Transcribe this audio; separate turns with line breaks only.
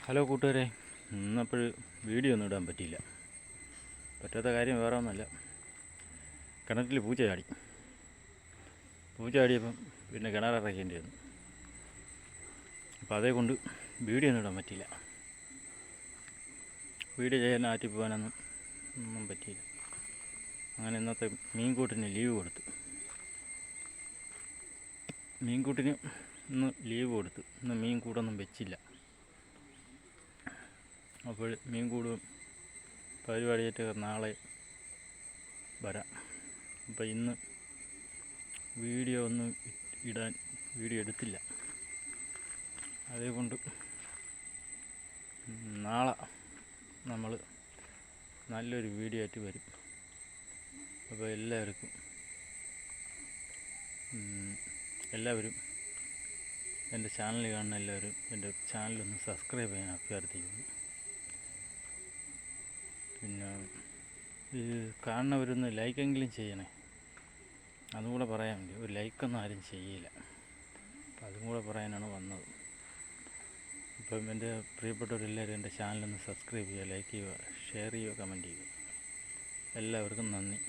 Hello കൂട്ടുകാരെ, ഇന്നപ്പോൾ video ഒന്നും ഇടാൻ പറ്റിയില്ല. പറ്റാത്ത കാര്യം വേറെ ഒന്നുമല്ല. കിണറ്റിൽ പൂച്ച ചാടിയപ്പം പിന്നെ കിണറിറക്കേണ്ടി വന്നു. അപ്പോൾ അതേ കൊണ്ട് വീഡിയോ ഒന്നും ഇടാൻ പറ്റിയില്ല. വീഡിയോ ചെയ്യാൻ ആറ്റി പോകാനൊന്നും പറ്റിയില്ല. അങ്ങനെ ഇന്നത്തെ മീൻകൂട്ടിന് ലീവ് കൊടുത്തു. ഇന്ന് മീൻ കൂടൊന്നും വെച്ചില്ല. അപ്പോൾ മീൻ കൂടും പരിപാടിയായിട്ട് നാളെ വരാം. അപ്പോൾ ഇന്ന് വീഡിയോ എടുത്തില്ല. അതേകൊണ്ട് നാളെ നമ്മൾ നല്ലൊരു വീഡിയോ ആയിട്ട് വരും. അപ്പോൾ എല്ലാവരും എൻ്റെ ചാനൽ കാണുന്ന എല്ലാവരും എൻ്റെ ചാനലൊന്ന് സബ്സ്ക്രൈബ് ചെയ്യാൻ അഭ്യർത്ഥിക്കുന്നു. പിന്നെ ഇത് കാണുന്നവരൊന്ന് ലൈക്കെങ്കിലും ചെയ്യണേ. അതും കൂടെ പറയാൻ വേണ്ടി. ഒരു ലൈക്കൊന്നും ആരും ചെയ്യില്ല. അപ്പം അതും കൂടെ പറയാനാണ് വന്നത്. ഇപ്പം എൻ്റെ പ്രിയപ്പെട്ടവരെല്ലാവരും എൻ്റെ ചാനലൊന്ന് സബ്സ്ക്രൈബ് ചെയ്യുക, ലൈക്ക് ചെയ്യുക, ഷെയർ ചെയ്യുക, കമൻറ്റ് ചെയ്യുക. എല്ലാവർക്കും നന്ദി.